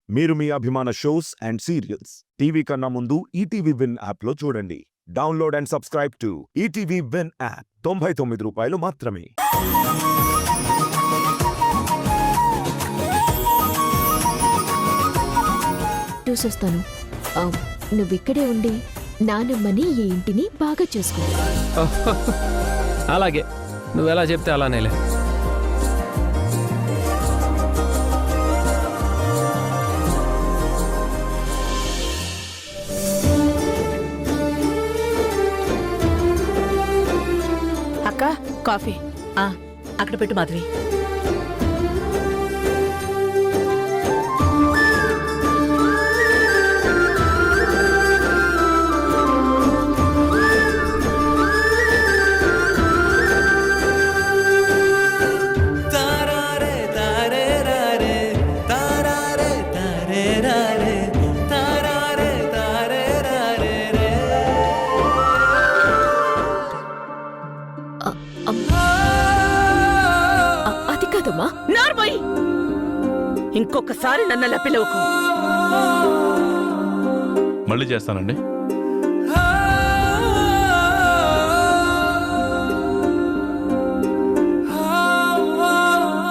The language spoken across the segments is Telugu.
మీరు మీ అభిమాన షోస్ అండ్ సీరియల్స్ టీవీ కన్నా ముందు ఈటీవీ విన్ యాప్లో చూడండి. Download and subscribe to ETV win app. 99 రూపాయలు మాత్రమే. చూసొస్తాను. నువ్వు ఇక్కడే ఉండి నానమ్మని ఈ ఇంటిని బాగా చూసుకో. అలాగే, నువ్వెలా చెప్తే అలానేలే. అక్క, కాఫీ అక్కడ పెట్టు మాధవి. అది కాదమ్మా. నార్మల్, ఇంకొకసారి నన్ను అలా పిలవకు. మళ్ళీ చేస్తానండి.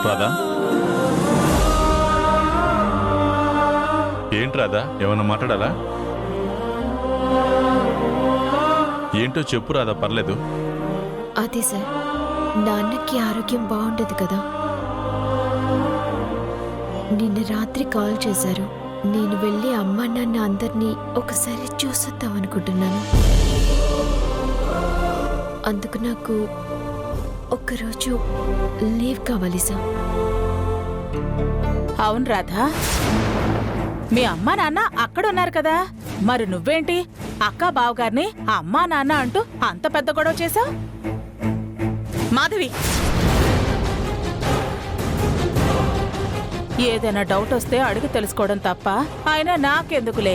రాధా, ఏంటి రాధా, ఏమన్నా మాట్లాడాలా? ఏంటో చెప్పు రాధా, పర్లేదు. అదే సార్, నాన్నకి ఆరోగ్యం బాగుండదు కదా. నిన్న రాత్రి కాల్ చేశారు. నేను వెళ్ళి అమ్మ నాన్న అందరినీ ఒకసారి చూసొద్దామనుకుంటున్నాను. అందుకు నాకు ఒక్కరోజు లీవ్ కావాలి సార్. అవును రాధా, మీ అమ్మా నాన్న అక్కడ ఉన్నారు కదా, మరి నువ్వేంటి అక్క బావగారిని అమ్మా నాన్న అంటూ అంత పెద్ద గొడవ చేశావు? మాధవి, ఏదైనా డౌట్ వస్తే అడిగి తెలుసుకోవడం తప్ప ఆయన నాకెందుకులే.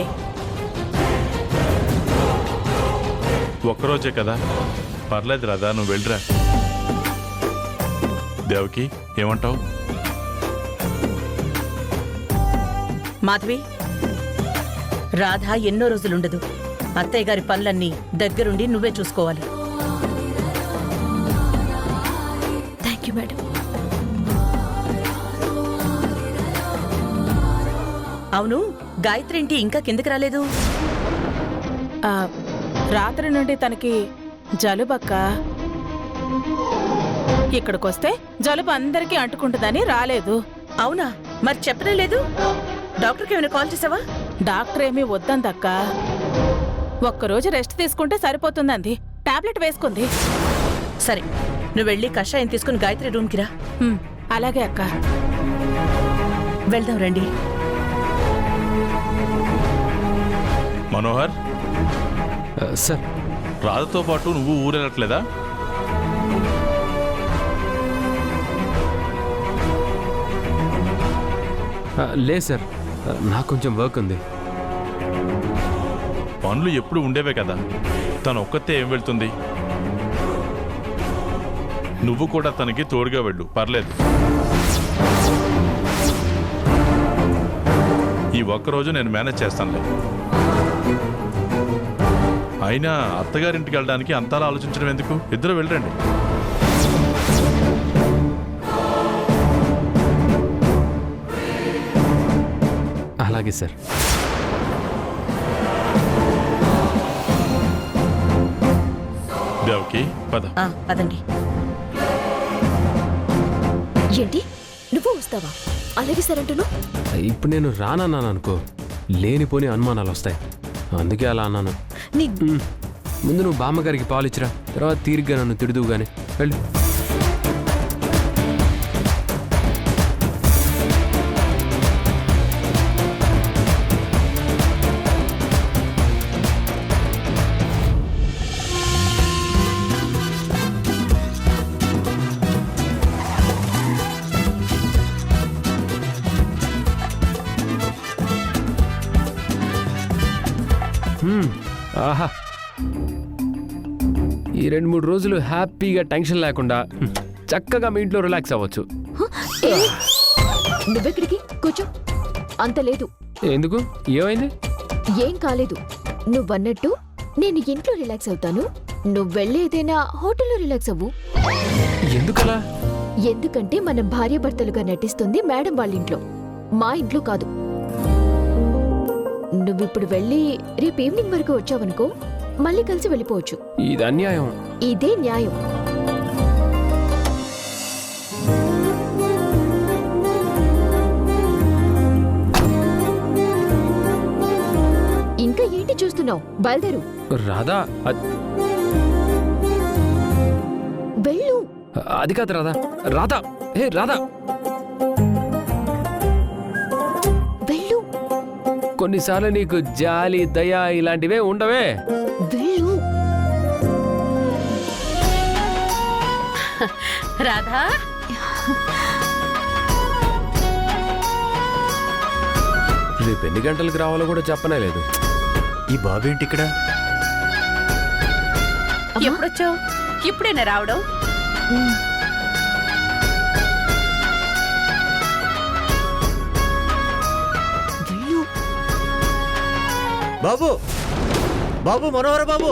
ఒక్కరోజే కదా, పర్లేదు రాధా, నువ్వు వెళ్ళిరా. దేవకి, ఏమంటావు? మాధవి, రాధ ఎన్నో రోజులుండదు. అత్తయ్య గారి పనులన్నీ దగ్గరుండి నువ్వే చూసుకోవాలి. Thank you madam. అవును, గాయత్రి ఇంటి ఇంకా కిందకి రాలేదు. రాత్రి నుండి తనకి జలుబక్క. ఇక్కడికొస్తే జలుబు అందరికీ అంటుకుంటుందని రాలేదు. అవునా, మరి చెప్పనే లేదు. డాక్టర్కి ఏమైనా కాల్ చేసావా? డాక్టర్ ఏమీ వద్దందక్క. ఒక్కరోజు రెస్ట్ తీసుకుంటే సరిపోతుందంది. టాబ్లెట్ వేసుకుంది. సరే, నువ్వు వెళ్ళి కషాయం తీసుకుని గాయత్రి రూమ్కి రా. అలాగే అక్క. వెళ్దాం రండి. మనోహర్, సార్, రాధతో పాటు నువ్వు ఊరెళ్ళట్లేదా? లేదు సార్, నాకు కొంచెం వర్క్ ఉంది. పనులు ఎప్పుడు ఉండేవే కదా, తను ఒక్కతే ఏం వెళ్తుంది? నువ్వు కూడా తనకి తోడుగా వెళ్ళు, పర్లేదు. ఈ ఒక్కరోజు నేను మేనేజ్ చేస్తానులే. అయినా అత్తగారింటికి వెళ్ళడానికి అంతలా ఆలోచించడం ఎందుకు? ఇద్దరు వెళ్ళండి. అలాగే సార్. దేవకి, పద. పదండి. ఏంటి, నువ్వు వస్తావా? అలాగే సార్ అంటున్నావు. ఇప్పుడు నేను రానన్నాను అనుకో, లేనిపోని అనుమానాలు వస్తాయి. అందుకే అలా అన్నాను. ముందు నువ్వు బామ్మగారికి పాలు ఇచ్చిరా, తర్వాత తీరిగ్గా నన్ను తిడుదువు గాని. వెళ్ళు. ఆహా, ఈ 2-3 రోజులు హ్యాపీగా టెన్షన్ లేకుండా చక్కగా మీ ఇంట్లో రిలాక్స్ అవ్వచ్చు. నువ్వెక్కడికి? కూర్చో. అంత లేదు, ఎందుకు ఏమైంది? ఏం కాలేదు. నువ్వన్నట్టు నేను ఇంట్లో రిలాక్స్ అవుతాను, నువ్వు వెళ్ళేదైనా హోటల్లో రిలాక్స్ అవ్వు. ఎందుకలా? ఎందుకంటే మనం భార్యాభర్తలుగా నటిస్తుంది మేడం వాళ్ళ ఇంట్లో, మా ఇంట్లో కాదు. నువ్విప్పుడు వెళ్ళి రేపు ఈవినింగ్ వరకు వచ్చావనుకో, మళ్ళీ కలిసి వెళ్ళిపోవచ్చు. ఇది అన్యాయం. ఇదే న్యాయం. ఇంకా ఏంటి చూస్తున్నావు? బయలుదేరు. రాధా వెళ్ళు. అది కాదు రాధా. రాధా, హే రాధా, వెళ్ళు. కొన్నిసార్లు నీకు జాలి దయ ఇలాంటివే ఉండవే. వెళ్ళు. రాధా, రేపు ఎన్ని గంటలకు రావాలో కూడా చెప్పనే లేదు. ఈ బాబేంటి ఇక్కడ? ఎప్పుడొచ్చావు? ఇప్పుడేనా రావడం? వెళ్ళు. బాబు, బాబు, మనోహర బాబు.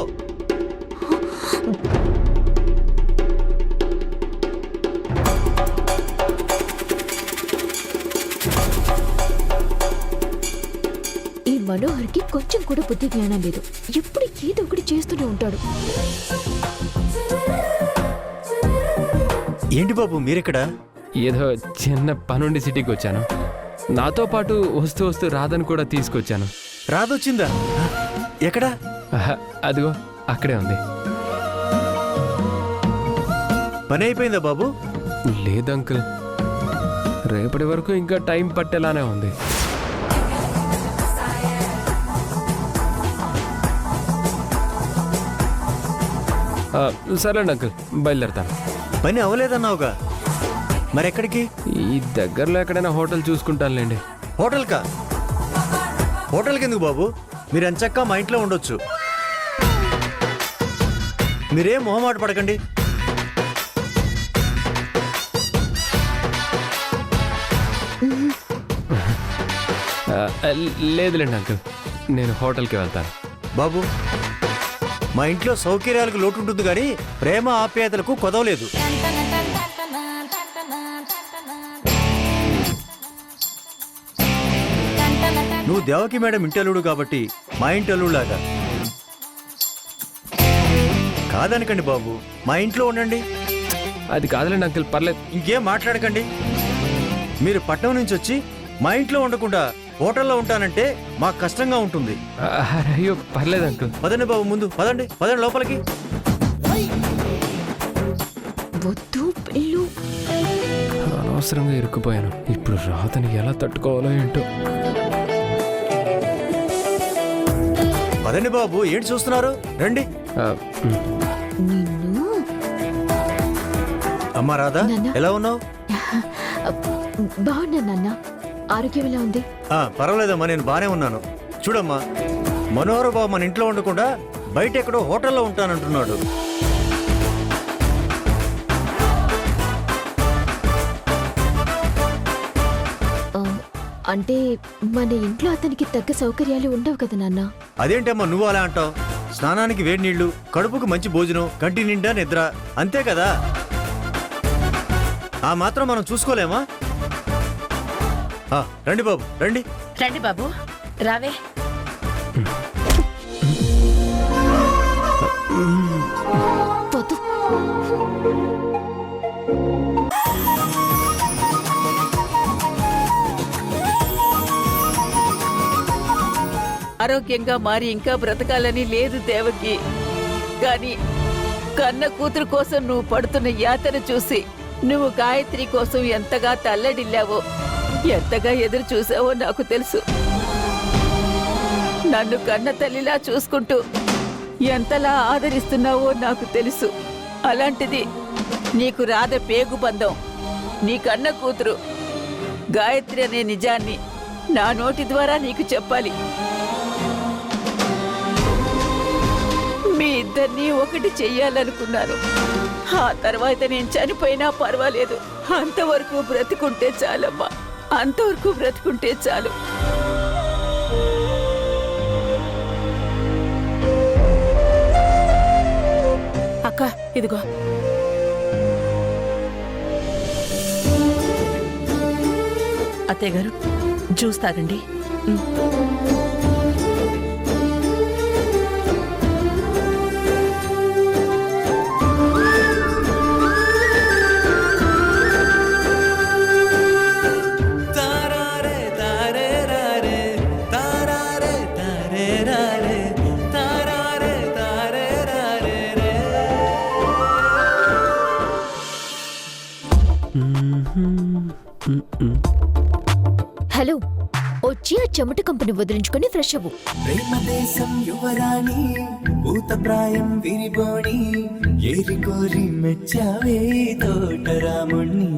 ఈ మనోహర్కి కొంచెం కూడా బుద్ధి జ్ఞానం లేదు. ఎప్పుడు ఏదో ఒకటి చేస్తూనే ఉంటాడు. ఏంటి బాబు మీరిక్కడ? ఏదో చిన్న పనుండి సిటీకి వచ్చాను. నాతో పాటు వస్తూ వస్తూ రాధను కూడా తీసుకొచ్చాను. రాదొచ్చిందా? ఎక్కడా? ఆహా, అదిగో అక్కడే ఉంది. పని అయిపోయిందా బాబు? లేదు అంకుల్, రేపటి వరకు ఇంకా టైం పట్టేలానే ఉంది. సరేండి అంకుల్, బయలుదేరతాను. పని అవ్వలేదన్నావుగా, మరెక్కడికి? ఈ దగ్గరలో ఎక్కడైనా హోటల్ చూసుకుంటానులేండి. హోటల్కా? హోటల్కి ఎందుకు బాబు? మీరు ఎంచక్కా మా ఇంట్లో ఉండొచ్చు. మీరేం మొహమాట పడకండి. లేదులేండి అంకుల్, నేను హోటల్కి వెళ్తాను. బాబు, మా ఇంట్లో సౌకర్యాలకు లోటు ఉంటుంది కానీ ప్రేమ ఆప్యాయతలకు కొదవలేదు. నువ్వు దేవకి మేడం ఇంటల్లుడు కాబట్టి మా ఇంటల్లుడులాగా. కాదనకండి బాబు, మా ఇంట్లో ఉండండి. అది కాదులేండి అంకుల్, పర్లేదు. ఇంకేం మాట్లాడకండి. మీరు పట్నం నుంచి వచ్చి మా ఇంట్లో ఉండకుండా హోటల్లో ఉంటానంటే మాకు కష్టంగా ఉంటుంది. అయ్యో పర్లేదు అంకుల్. పదండి బాబు, ముందు పదండి, పదండి లోపలికి. వద్దు, వెళ్ళు. అనవసరంగా ఇరుక్కుపోయాను. ఇప్పుడు రాధని ఎలా తట్టుకోవాలో ఏంటో. పదండి బాబు, ఏంటి చూస్తున్నారు? రండి. నిన్ను. అమ్మా రాధా, నాన్న. ఎలా ఉన్నావు? బాగున్నా నాన్న. ఆరోగ్యం ఎలా ఉంది? పర్వాలేదమ్మా, నేను బానే ఉన్నాను. చూడమ్మా, మనోహర బాబు మన ఇంట్లో ఉండకుండా బయట ఎక్కడో హోటల్లో ఉంటానంటున్నాడు. అంటే మన ఇంట్లో అతనికి తగ్గ సౌకర్యాలు ఉండవు కదా నాన్న. అదేంటమ్మా నువ్వు అలా అంటావు? స్నానానికి వేడి నీళ్లు, కడుపుకు మంచి భోజనం, కంటి నిండా నిద్ర, అంతే కదా. ఆ మాత్రం మనం చూసుకోలేమా? రండి బాబు, రండి. రండి బాబు, రావే. వద్దు. ఆరోగ్యంగా మారి ఇంకా బ్రతకాలని లేదు దేవకి. కానీ కన్న కూతురు కోసం నువ్వు పడుతున్న యాతన చూసి నువ్వు గాయత్రి కోసం ఎంతగా తల్లడిల్లావో, ఎంతగా ఎదురు చూసావో నాకు తెలుసు. నన్ను కన్న తల్లిలా చూసుకుంటూ ఎంతలా ఆదరిస్తున్నావో నాకు తెలుసు. అలాంటిది నీకు రాధ పేగు బంధం, నీ కన్న కూతురు గాయత్రి అనే నిజాన్ని నా నోటి ద్వారా నీకు చెప్పాలి. మీ ఇద్దరినీ ఒకటి చెయ్యాలనుకున్నాను. ఆ తర్వాత నేను చనిపోయినా పర్వాలేదు, అంతవరకు బ్రతుకుంటే చాలమ్మా, అంతవరకు బ్రతుకుంటే చాలు. ఇదిగో అత్తయ్య గారు జ్యూస్ తాగండి. హలో, వచ్చి ఆ చెమట కంపెనీ వదిలించుకొని ఫ్రెష్ అవ్వు. ప్రేమదేశం యువరాణి భూతప్రాయం విరిబోణి ఏరి కోరి మెచ్చావే తోటరాముణ్ణి.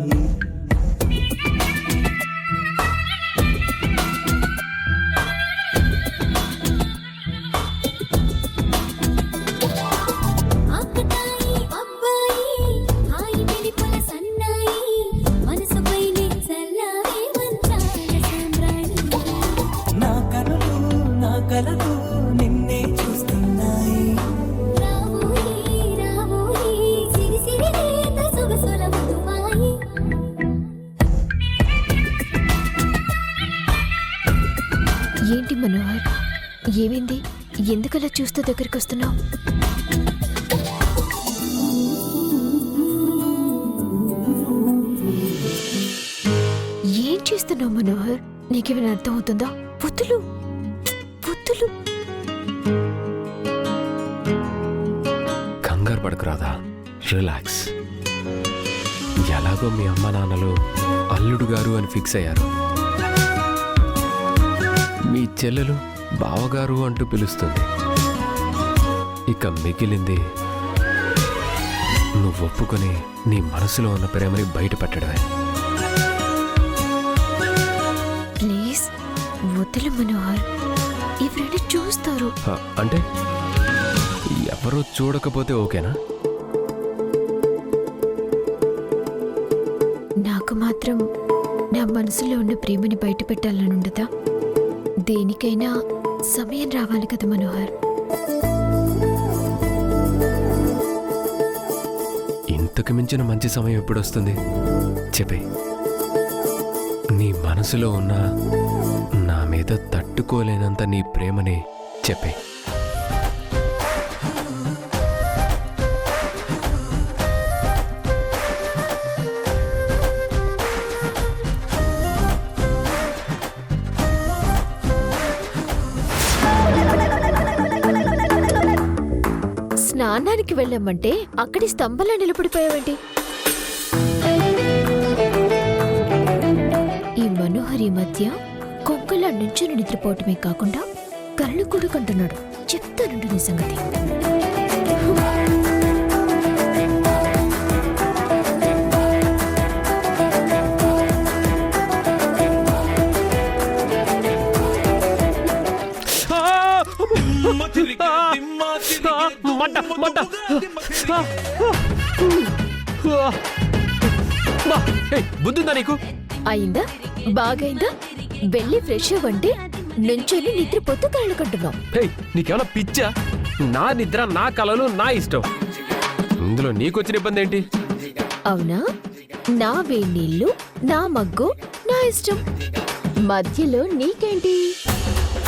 నా కనులు నా కలలు నిన్నే చూస్తున్నాయి. ఏంటి మనోహర్, ఏమైంది? ఎందుకలా చూస్తూ దగ్గరికి వస్తున్నావు? ఏం చేస్తున్నావు మనోహర్? నీకేమైనా అర్థం అవుతుందా? పొత్తులు పొత్తులు. కంగారు పడకు రాధా, రిలాక్స్. ఎలాగో మీ అమ్మ నాన్నలు అల్లుడు గారు అని ఫిక్స్ అయ్యారు. మీ చెల్లెలు బావగారు అంటూ పిలుస్తుంది. ఇక మిగిలింది నువ్వు ఒప్పుకొని నీ మనసులో ఉన్న ప్రేమని బయట పెట్టడమే. ప్లీజ్ వదిలు మనోహర్, ఎవరైనా చూస్తారు. అంటే ఎవరో చూడకపోతే ఓకేనా? నాకు మాత్రం నా మనసులో ఉన్న ప్రేమని బయట పెట్టాలని ఉండదా? దేనికైనా సమయం రావాలి కదా మనోహర్. ఇంతకు మించిన మంచి సమయం ఎప్పుడొస్తుంది చెప్పే. నీ మనసులో ఉన్న నా మీద తట్టుకోలేనంత నీ ప్రేమని చెప్పే. స్నానానికి వెళ్ళామంటే అక్కడి స్తంభంలో నిలబడిపోయావేంటి? ఈ మనోహరి మధ్య కొంకలా నుంచుని నిద్రపోవటమే కాకుండా కళ్ళు కూడా కంటున్నాడు. చెప్తానుండు నీ సంగతి. బుద్ధుందా నీకు? అయిందా? బాగైందా? వెళ్ళి ఫ్రెష్ అవ్వండి. నుంచొని నిద్రపోతూ కళ్ళు కంటున్నావు. నీకేమైనా పిచ్చా? నా నిద్ర, నా కలలు, నా ఇష్టం. ఇందులో నీకొచ్చిన ఇబ్బంది ఏంటి? అవునా? నా వేణీళ్ళు, నా మగ్గు, నా ఇష్టం. మధ్యలో నీకేంటి?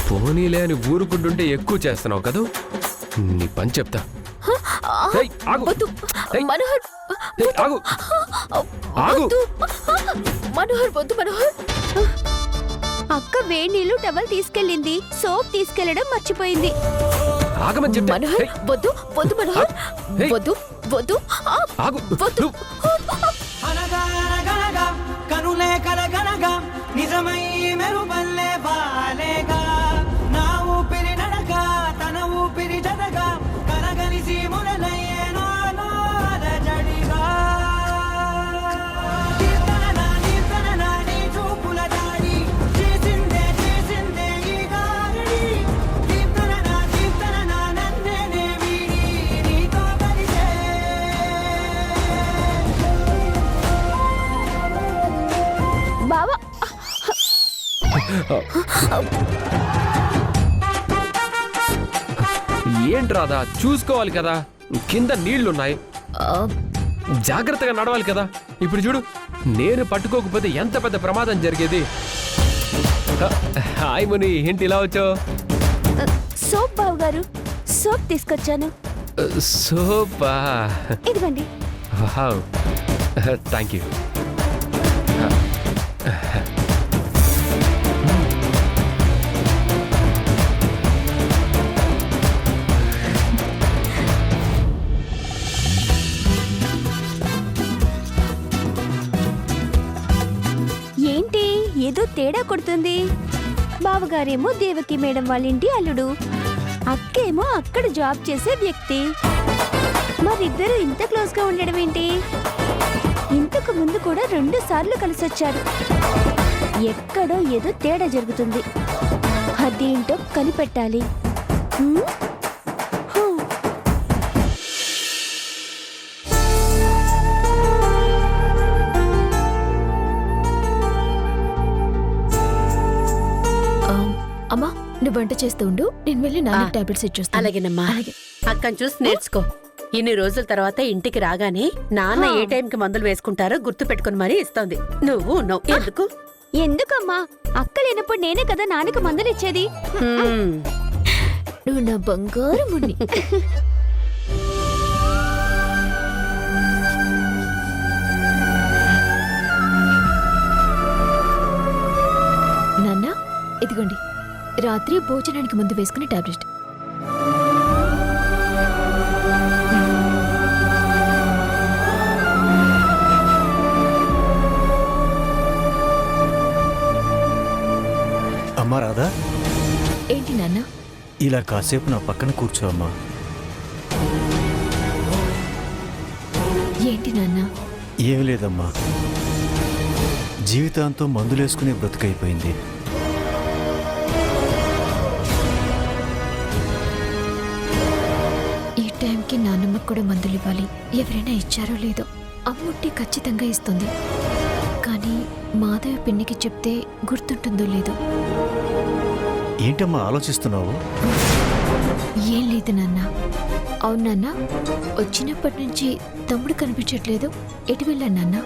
పోనీలే అని ఊరుకుంటుంటే ఎక్కువ చేస్తున్నావు కదా. నీ పని చెప్తా. ఆగు. వద్దు. మనోహర్, ఆగు. ఆగు. వద్దు. మనోహర్ వద్దు. మనోహర్, అక్క వేణీళ్ళు టవల్ తీసుకెళ్ళింది, సోప్ తీసుకెళ్లడం మర్చిపోయింది. ఆగమని చెప్తా. మనోహర్ వద్దు. వద్దు మనోహర్, వద్దు. వద్దు. ఆగు. వద్దు. అనగా కనులే కలగనగా నిజమై మెరుపల్లే బాలేగా నా ఊపిరి నడక తన ఊపిరి జడగా కలగలిసి మొదలయ్యేనో జడిగా నీ చూపుల దాడి చేసిందే ఈ గారడి తీర్థన నన్నే వీడి నీతో కలిసే బావా, ఏంటి రాదా, చూసుకోవాలి కదా. కింద నీళ్లున్నాయి, ఆ, జాగ్రత్తగా నడవాలి కదా. ఇప్పుడు చూడు, నేను పట్టుకోకపోతే ఎంత పెద్ద ప్రమాదం జరిగేది. హాయ్ ముని, ఏంటి ఇలా వచ్చావు? సోప్ బావు గారు, సోప్ తీసుకొచ్చాను. సోపా? ఇదిగోండి. Wow, thank you. ఏంటి ఏదో తేడా కొడుతుంది? బావగారేమో దేవకి మేడం వాళ్ళ ఇంటి అల్లుడు, అక్కేమో అక్కడ జాబ్ చేసే వ్యక్తి. మరిద్దరు ఇంత క్లోజ్ గా ఉండడం ఏంటి? ఇంతకు ముందు కూడా 2 సార్లు కలిసొచ్చారు. ఎక్కడో ఏదో తేడా జరుగుతుంది. అదేంటో కనిపెట్టాలి. హ్మ్? హూ. అమ్మా, నువ్వు వంట చేస్తూ ఉండు, నేను వెళ్ళి నాన్న టాబ్లెట్స్ ఇచ్చేస్తాను. అలాగేనమ్మా. అక్కని చూసి నేర్చుకో. ఇన్ని రోజుల తర్వాత ఇంటికి రాగానే నాన్న ఏ టైంకి మందులు వేసుకుంటారో గుర్తు పెట్టుకుని మరీ ఇస్తోంది. నువ్వు ఉన్నావు ఎందుకు? ఎందుకమ్మా? అక్క లేనప్పుడు నేనే కదా నాన్నకు మందులు ఇచ్చేది. నువ్వు నా బంగారు మున్ని. నాన్న, ఇదిగోండి, రాత్రి భోజనానికి ముందు వేసుకునే టాబ్లెట్. అమ్మా రాధా, ఏంటి నాన్న? ఇలా కాసేపు నా పక్కన కూర్చో అమ్మా. ఏంటి నాన్న? ఏమి లేదమ్మా, జీవితాంతం మందులేసుకునే బ్రతుకైపోయింది. ఈ టైంకి నాన్నమ్మకు కూడా మందులు ఇవ్వాలి. ఎవరైనా ఇచ్చారో లేదో. అమ్ముట్టి ఖచ్చితంగా ఇస్తుంది, కానీ మాధవి పిన్నికి చెప్తే గుర్తుంటుందో లేదో. ఏంటమ్మా ఆలోచిస్తున్నావు? ఏం లేదు నాన్న. అవును నాన్న, వచ్చినప్పటి నుంచి తమ్ముడు కనిపించట్లేదు. ఎటు వెళ్ళాను నాన్న?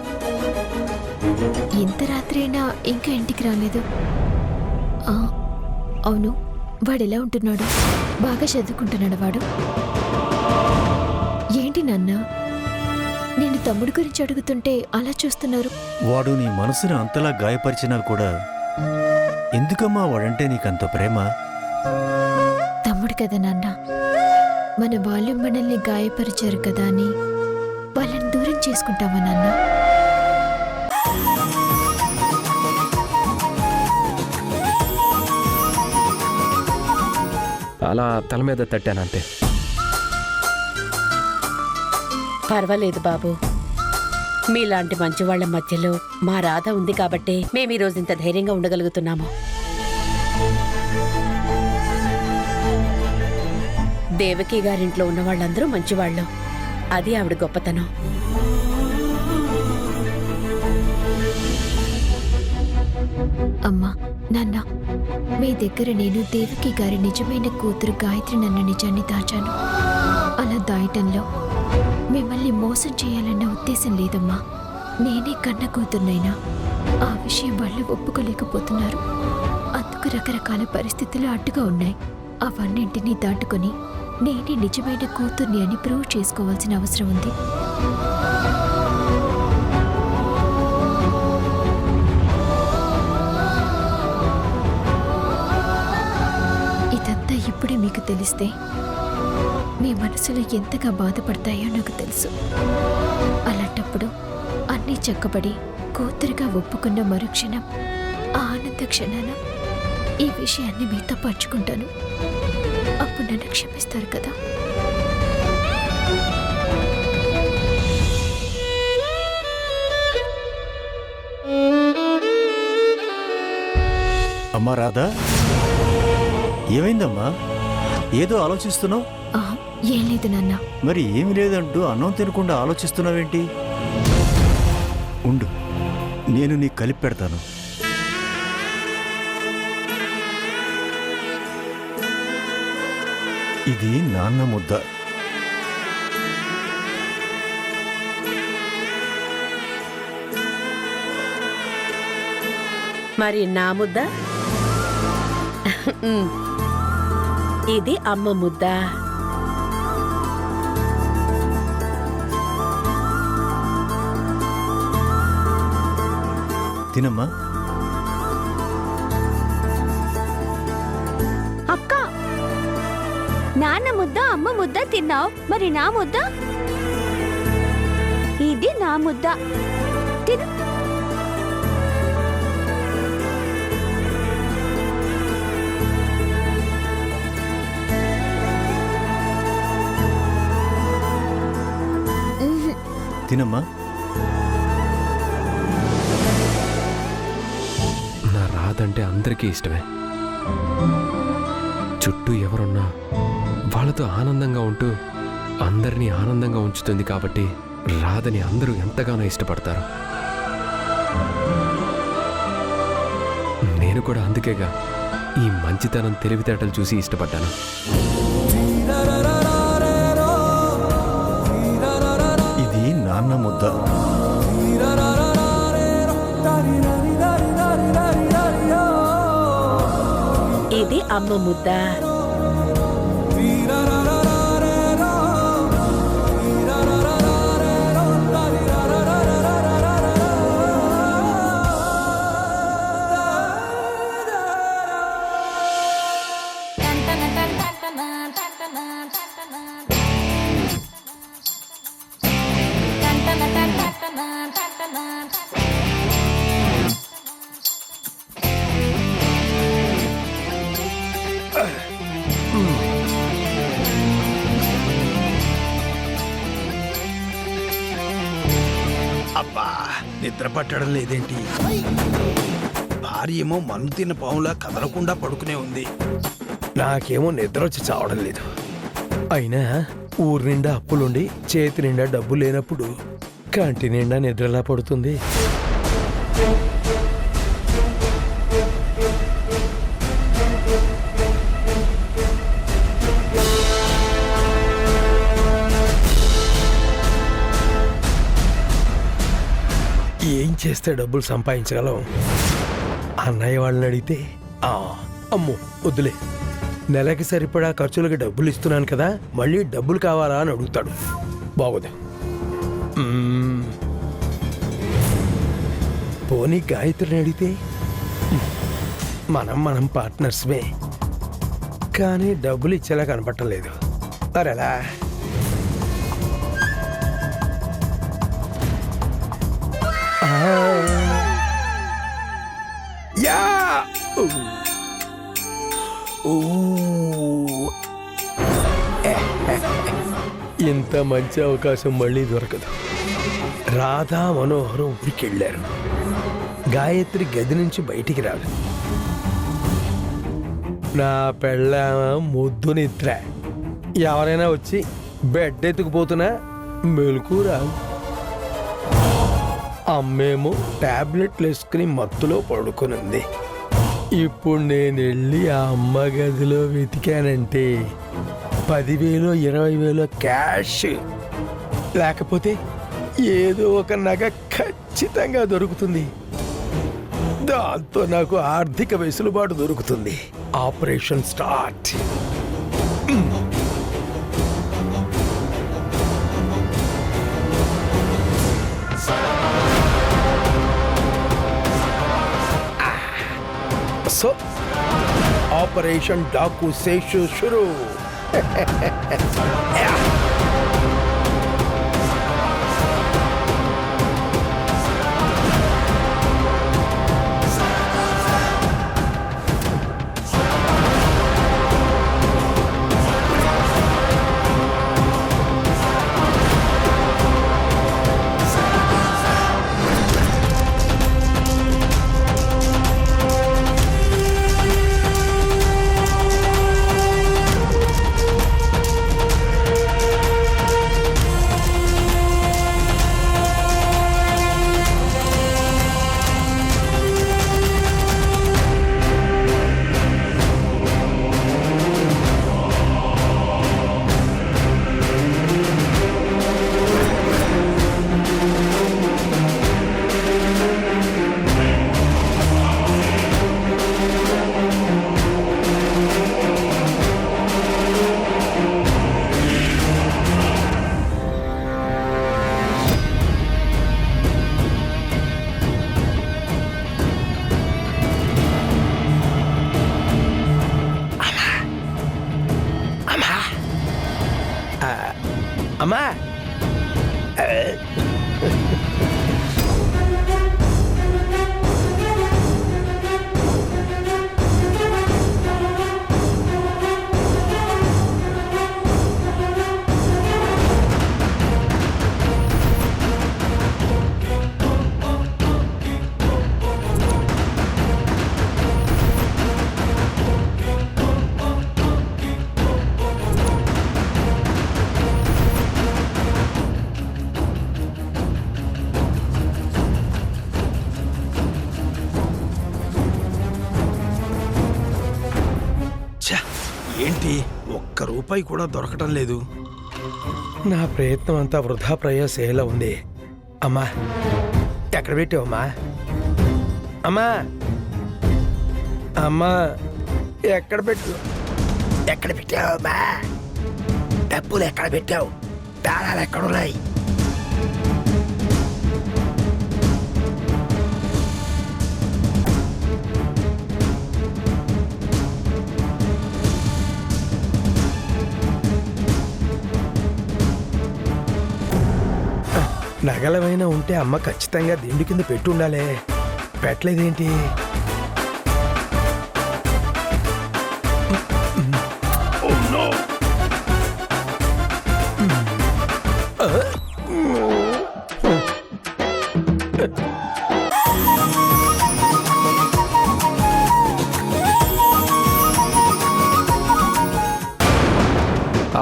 ఇంత రాత్రి అయినా ఇంకా ఇంటికి రాలేదు. అవును, వాడెలా ఉంటున్నాడు? బాగా చదువుకుంటున్నాడు వాడు? ఏంటి నాన్న, నేను తమ్ముడు గురించి అడుగుతుంటే అలా చూస్తున్నారు? వాడు నీ మనసుని అంతలా గాయపరిచినా కూడా ఎందుకమ్మా వాడంటే నీకంత ప్రేమ? తమ్ముడు కదా నాన్న, మన వాళ్ళు మనల్ని గాయపరిచారు కదా అని వాళ్ళని దూరం చేసుకుంటామా నాన్న? అలా తల మీద తట్టానంతే. పర్వాలేదు బాబు. మీలాంటి మంచి వాళ్ళ మధ్యలో మా రాధ ఉంది కాబట్టే మేము ఈ రోజు ఇంత ధైర్యంగా ఉండగలుగుతున్నాము. దేవకి గారింట్లో ఉన్న వాళ్ళందరూ మంచివాళ్ళు. అది ఆవిడ గొప్పతనం. అమ్మా, నాన్న, మీ దగ్గర నేను దేవకి గారి నిజమైన కూతురు గాయత్రి నన్న నిజాన్ని దాచాను. అలా దాయటంలో మిమ్మల్ని మోసం చేయాలన్న ఉద్దేశం లేదమ్మా. నేనే కన్న కూతుర్నైనా ఆ విషయం వాళ్ళు ఒప్పుకోలేకపోతున్నారు. అందుకు రకరకాల పరిస్థితులు అడ్డుగా ఉన్నాయి. అవన్నింటినీ దాటుకొని నేనే నిజమైన కూతుర్ని అని ప్రూవ్ చేసుకోవాల్సిన అవసరం ఉంది. ఇదంతా ఇప్పుడే మీకు తెలిస్తే మీ మనసులో ఎంతగా బాధపడతాయో నాకు తెలుసు. అలాంటప్పుడు అన్నీ చక్కబడి కూతురుగా ఒప్పుకున్న మరుక్షణం, ఆ ఆనంద క్షణాన ఈ విషయాన్ని మీతో పంచుకుంటాను. అప్పుడు నన్ను క్షమిస్తారు కదా? అమ్మా రాధా, ఏమైందమ్మా? ఏదో ఆలోచిస్తున్నావు? ఏం లేదు నాన్న. మరి ఏమి లేదంటూ అన్నం తినకుండా ఆలోచిస్తున్నావేంటి? ఉండు, నేను నీకు కలిపి పెడతాను. ఇది నాన్న ముద్ద. మరి నా ముద్ద? ఇది అమ్మ ముద్ద. తినమ్మా. అక్క, నాన్న ముద్ద అమ్మ ముద్ద తిన్నావు, మరి నా ముద్ద? ఇది నా ముద్ద, తిను. తినమ్మా. నా రాదంటే అందరికీ ఇష్టమే. చుట్టూ ఎవరున్నా వాళ్ళతో ఆనందంగా ఉంటూ అందరినీ ఆనందంగా ఉంచుతుంది కాబట్టి రాధని అందరూ ఎంతగానో ఇష్టపడతారు. నేను కూడా అందుకేగా ఈ మంచితనం తెలివితేటలు చూసి ఇష్టపడ్డాను. ఇది నాన్న ముద్ద. ఇది అమ్మ ముద్ద. అబ్బా, నిద్ర పట్టడం లేదేంటి? భార్య ఏమో మన్ను తిన్న పావులా కదలకుండా పడుకునే ఉంది. నాకేమో నిద్ర వచ్చి చావడం లేదు. అయినా ఊరి నిండా అప్పులుండి చేతి నిండా డబ్బు లేనప్పుడు కంటి నిండా నిద్రలా పడుతుంది. ఏం చేస్తే డబ్బులు సంపాదించగలం? అన్నయ్య వాళ్ళని అడిగితే అమ్మో వద్దులే, నెలకి సరిపడా ఖర్చులకి డబ్బులు ఇస్తున్నాను కదా, మళ్ళీ డబ్బులు కావాలా అని అడుగుతాడు. బాగోదు. పోనీ గాయత్రిని అడిగితే మనం పార్ట్నర్స్మే, కానీ డబ్బులు ఇచ్చేలా కనపడటం లేదు. మరెలా? యా! ఇంత మంచి అవకాశం మళ్ళీ దొరకదు. రాధా మనోహరం ఊరికెళ్ళారు. గాయత్రి గది నుంచి బయటికి రాదు. నా పెళ్ళ ముద్దు నిద్ర. ఎవరైనా వచ్చి బెడ్ ఎత్తుకుపోతున్నా మెలకు రాదు. అమ్మేమో టాబ్లెట్లు వేసుకుని మత్తులో పడుకునుంది. ఇప్పుడు నేను వెళ్ళి ఆ అమ్మ గదిలో వెతికానంటే 10,000 20,000 క్యాష్, లేకపోతే ఏదో ఒక నగ ఖచ్చితంగా దొరుకుతుంది. దాంతో నాకు ఆర్థిక వెసులుబాటు దొరుకుతుంది. Operation start. So operation Daaku Seshu షురూ. అమ్మా ఏంటి ఒక్క రూపాయి కూడా దొరకటం లేదు. నా ప్రయత్నం అంతా వృధా ప్రయాసేలా ఉంది. అమ్మా ఎక్కడ పెట్టావమ్మా? అమ్మా అమ్మా ఎక్కడ పెట్టావమ్మా? డబ్బులు ఎక్కడ పెట్టావు? తాళాలు ఎక్కడున్నాయి? నగలమైనా ఉంటే అమ్మ ఖచ్చితంగా దిండు కింద పెట్టి ఉండాలే. పెట్టలేదేంటి?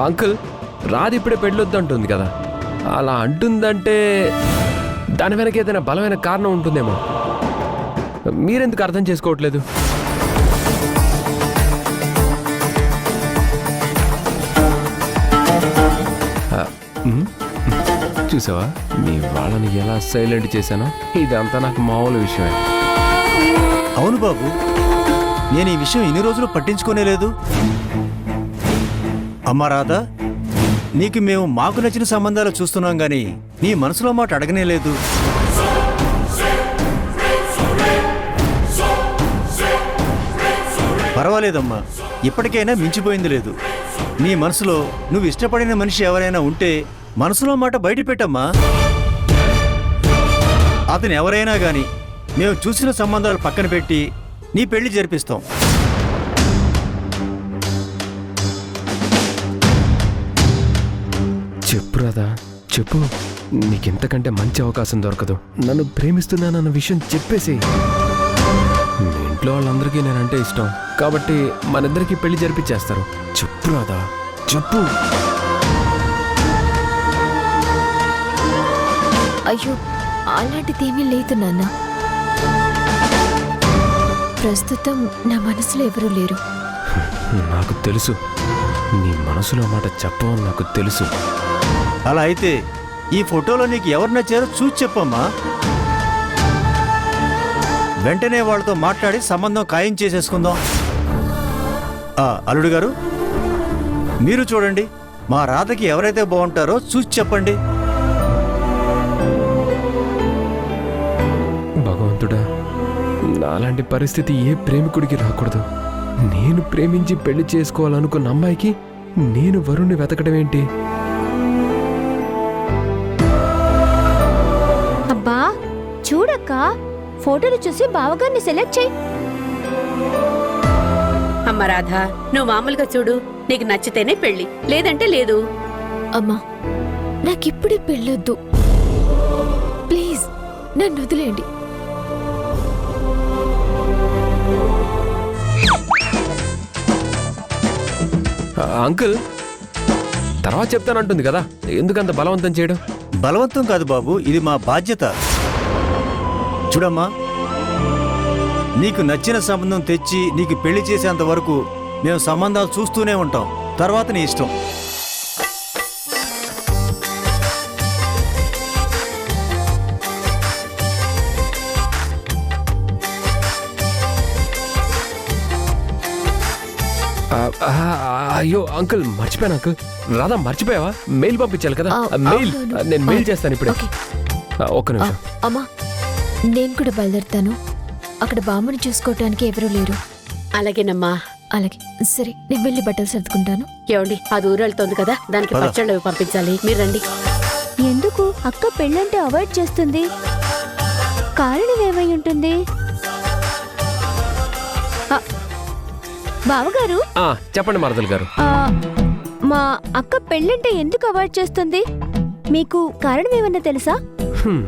అంకుల్ రాధ ఇప్పుడే పెళ్ళొద్దు అంటుంది కదా, అలా అంటుందంటే దాని వెనక ఏదైనా బలమైన కారణం ఉంటుందేమో. మీరెందుకు అర్థం చేసుకోవట్లేదు? చూసావా మీ వాళ్ళని ఎలా సైలెంట్ చేశానో? ఇదంతా నాకు మామూలు విషయమే. అవును బాబు, నేను ఈ విషయం ఇన్ని రోజులు పట్టించుకోనే లేదు. అమ్మా రాధా, నీకు మేము మాకు నచ్చిన సంబంధాలు చూస్తున్నాం గాని నీ మనసులో మాట అడగనే లేదు. పర్వాలేదమ్మా, ఇప్పటికైనా మించిపోయింది లేదు. నీ మనసులో నువ్వు ఇష్టపడిన మనిషి ఎవరైనా ఉంటే మనసులో మాట బయట పెట్టమ్మా. అతను ఎవరైనా గాని మేము చూసిన సంబంధాలు పక్కన పెట్టి నీ పెళ్లి జరిపిస్తాం. చెప్పు రాధా, చెప్పు. నీకెంతకంటే మంచి అవకాశం దొరకదు. నన్ను ప్రేమిస్తున్నానన్న విషయం చెప్పేసి. మీ ఇంట్లో వాళ్ళందరికీ నేనంటే ఇష్టం కాబట్టి మనిద్దరికి పెళ్లి జరిపించేస్తారు. చెప్పు రాధా, చెప్పు. అయ్యో అలాంటిదేమీ లేదు నాన్న. ప్రస్తుతం నా మనసులో ఎవరూ లేరు. నాకు తెలుసు నీ మనసులో మాట చెప్పవని నాకు తెలుసు. అలా అయితే ఈ ఫోటోలో నీకు ఎవరు నచ్చారో చూసి చెప్పమ్మా. వెంటనే వాళ్ళతో మాట్లాడి సంబంధం ఖాయం చేసేసుకుందాం. అల్లుడు గారు, మీరు చూడండి, మా రాధకి ఎవరైతే బాగుంటారో చూసి చెప్పండి. భగవంతుడా, నాలాంటి పరిస్థితి ఏ ప్రేమికుడికి రాకూడదు. నేను ప్రేమించి పెళ్లి చేసుకోవాలనుకున్న అమ్మాయికి నేను వరుణ్ణి వెతకడం ఏంటి? అబ్బా చూడక్క, ఫోటోలు చూసి బావగారిని సెలెక్ట్ చేయి. అమ్మ రాధా, నువ్వు మామూలుగా చూడు. నీకు నచ్చితేనే పెళ్లి, లేదంటే లేదు. అమ్మా నాకిప్పుడే పెళ్ళొద్దు, ప్లీజ్ నన్ను వదిలేయండి. అంకుల్ తర్వాత చెప్తానంటుంది కదా, ఎందుకంత బలవంతం చేయడం? బలవంతం కాదు బాబు, ఇది మా బాధ్యత. చూడమ్మా, నీకు నచ్చిన సంబంధం తెచ్చి నీకు పెళ్లి చేసేంత వరకు మేము సంబంధాలు చూస్తూనే ఉంటాం. తర్వాత నీ ఇష్టం. అయ్యో అంకుల్, మర్చిపోయాను అంకుల్. రాధా మర్చిపోయావా? మెయిల్ పంపించాలి కదా. మెయిల్ నేను మెయిల్ చేస్తాను ఇప్పుడే. ఒక్క నిమిషం. అమ్మా నేను కూడా బయలుదేరుతాను. అక్కడ బామ్మని చూసుకోవటానికి ఎవరూ లేరు. అలాగేనమ్మా. అలాగే సరే, నేను వెళ్ళి బట్టలు సర్దుకుంటాను. ఏమండి అది ఊరెళ్తోంది కదా, దానికి పద. పచ్చళ్ళు అవి పంపించాలి. మీరు రండి. ఎందుకు అక్క పెళ్ళంటే అవాయిడ్ చేస్తుంది? కారణం ఏమై ఉంటుంది? ఆ, బావగారు, చెప్పండి మరదలు గారు. ఆ, మా అక్క పెళ్ళంటే ఎందుకు అవాయిడ్ చేస్తుంది? మీకు కారణం ఏమన్నా తెలుసా? హ్మ్.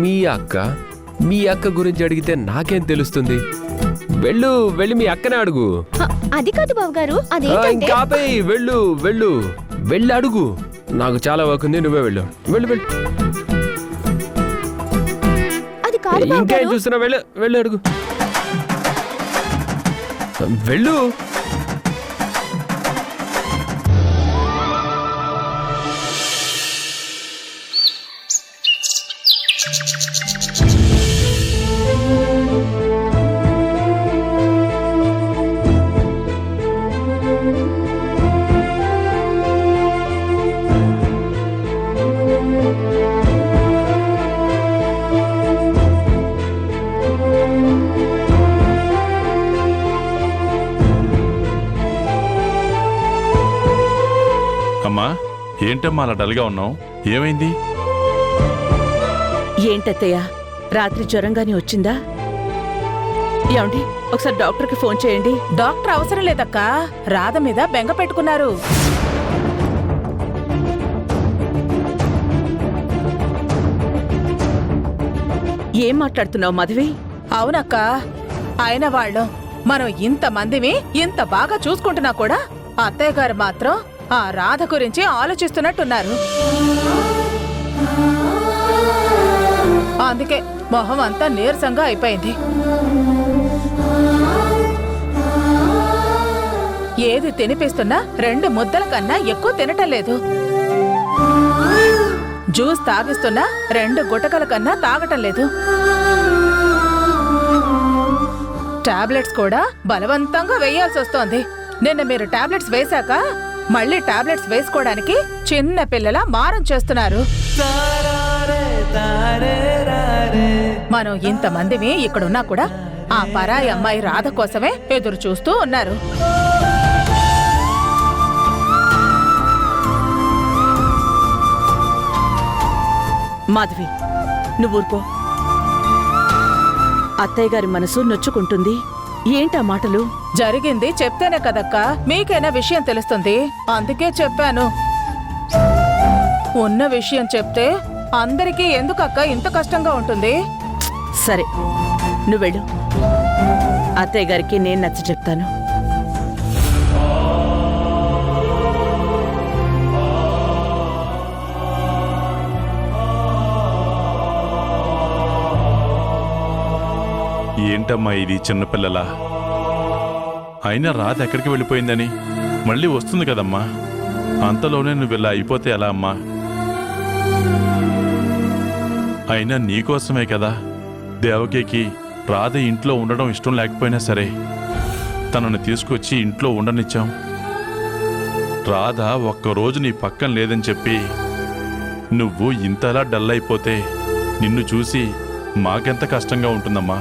మీ అక్క గురించి అడిగితే నాకేం తెలుస్తుంది? వెళ్ళి మీ అక్కనే అడుగు. అది కాదు బావగారు, ఇంకా ఆపేయ్, వెళ్ళి అడుగు. నాకు చాలా వర్క్ ఉంది, నువ్వే వెళ్ళు. అది కాదు ఇంకేం బావగారు. చూస్తున్నా, వెళ్ళి అడుగు. వెళ్ళు. అమ్మా, ఏంటమ్మా అలా డల్గా ఉన్నావు? ఏమైంది? ఏంటత్తయ్య, రాత్రి జ్వరంగానే వచ్చిందా? ఏమండి, ఒకసారి డాక్టర్కి ఫోన్ చేయండి. డాక్టర్ అవసరం లేదక్క, రాధ మీద బెంగ పెట్టుకున్నారు. ఏం మాట్లాడుతున్నావు మాధవి? అవునక్క, అయిన వాళ్ళు మనం ఇంతమందిని ఇంత బాగా చూసుకుంటున్నా కూడా అత్తయ్య గారు మాత్రం ఆ రాధ గురించి ఆలోచిస్తున్నట్టున్నారు. అందుకే మొహం అంతా నీరసంగా అయిపోయింది. ఏది తినిపిస్తున్నా 2 ముద్దల కన్నా ఎక్కువ తినటం లేదు. జ్యూస్ తాగిస్తున్నా 2 గుటకల కన్నా తాగటం లేదు. టాబ్లెట్స్ కూడా బలవంతంగా వేయాల్సి వస్తోంది. నిన్న మీరు టాబ్లెట్స్ వేశాక మళ్ళీ టాబ్లెట్స్ వేసుకోవడానికి చిన్న పిల్లల మారం చేస్తున్నారు. మనం ఇంతమందిని ఇక్కడున్నా కూడా ఆ పరాయి అమ్మాయి రాధ కోసమే ఎదురు చూస్తూ ఉన్నారు. మాధవి, నువ్వు ఊరుకో. అత్తయ్య గారి మనసు నొచ్చుకుంటుంది. ఏంటా మాటలు? జరిగింది చెప్తేనే కదక్క మీకైనా విషయం తెలుస్తుంది. అందుకే చెప్పాను. ఉన్న విషయం చెప్తే అందరికీ ఎందుకక్క ఇంత కష్టంగా ఉంటుంది? సరే, నువ్వు వెళ్ళు. అత్తయ్య గారికి నేను నచ్చ చెప్తాను. ఏంటమ్మా ఇది చిన్నపిల్లలా? అయినా రాధ ఎక్కడికి వెళ్ళిపోయిందని? మళ్ళీ వస్తుంది కదమ్మా. అంతలోనే నువ్వు ఇలా అయిపోతే ఎలా అమ్మా? అయినా నీకోసమే కదా దేవకికి రాధ ఇంట్లో ఉండడం ఇష్టం లేకపోయినా సరే తనని తీసుకొచ్చి ఇంట్లో ఉండనిచ్చాం. రాధ ఒక్కరోజు నీ పక్కన లేదని చెప్పి నువ్వు ఇంతలా డల్ అయిపోతే నిన్ను చూసి మాకెంత కష్టంగా ఉంటుందమ్మా.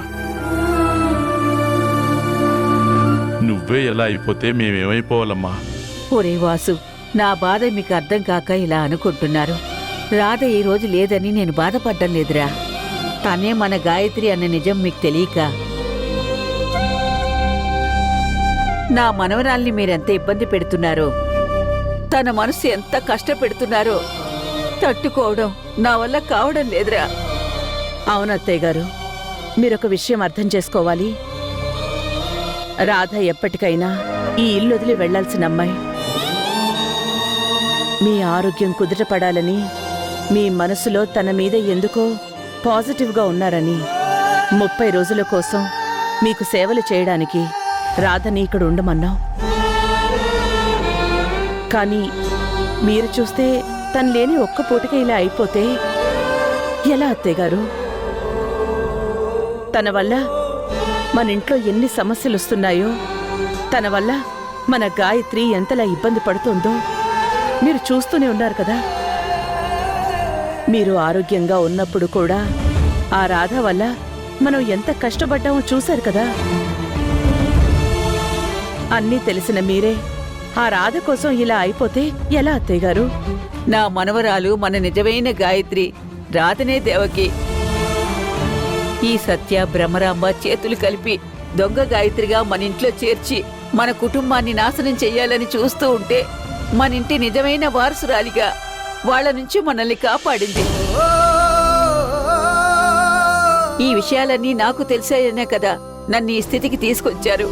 నువ్వే ఎలా అయిపోతే మేమేమైపోవాలమ్మా? ఒరే వాసు, నా బాధ మీకు అర్థం కాక ఇలా అనుకుంటున్నారు. రాధ ఈ రోజు లేదని నేను బాధపడ్డం లేదురా. తనే మన గాయత్రి అన్న నిజం మీకు తెలియక నా మనవరాల్ని మీరెంత ఇబ్బంది పెడుతున్నారో, తన మనసు ఎంత కష్టపెడుతున్నారో తట్టుకోవడం నా వల్ల కావడం లేదురా. అవునత్తయ్య గారు, మీరొక విషయం అర్థం చేసుకోవాలి. రాధ ఎప్పటికైనా ఈ ఇల్లు వదిలి వెళ్లాల్సిన అమ్మాయి. మీ ఆరోగ్యం కుదుటపడాలని మీ మనసులో తన మీద ఎందుకో పాజిటివ్గా ఉన్నారని 30 రోజుల కోసం మీకు సేవలు చేయడానికి రాధని ఇక్కడ ఉండమన్నాం. కానీ మీరు చూస్తే తను లేని ఒక్క పూటకి ఇలా అయిపోతే ఎలా అత్తయ్య గారు? తన వల్ల మన ఇంట్లో ఎన్ని సమస్యలు వస్తున్నాయో, తన వల్ల మన గాయత్రి ఎంతలా ఇబ్బంది పడుతుందో మీరు చూస్తూనే ఉన్నారు కదా. మీరు ఆరోగ్యంగా ఉన్నప్పుడు కూడా ఆ రాధ వల్ల మనం ఎంత కష్టపడ్డామో చూశారు కదా. అన్నీ తెలిసిన మీరే ఆ రాధ కోసం ఇలా అయిపోతే ఎలా అత్తయ్య గారు? నా మనవరాలు మన నిజమైన గాయత్రి, రాధనే దేవకి. ఈ సత్య భ్రమరాంబ చేతులు కలిపి దొంగ గాయత్రిగా మన ఇంట్లో చేర్చి మన కుటుంబాన్ని నాశనం చెయ్యాలని చూస్తూ ఉంటే మన ఇంటి నిజమైన వారసురాలిగా వాళ్ళ నుంచి మనల్ని కాపాడింది. ఈ విషయాలన్నీ నాకు తెలిసాయనే కదా నన్ను ఈ స్థితికి తీసుకొచ్చారు.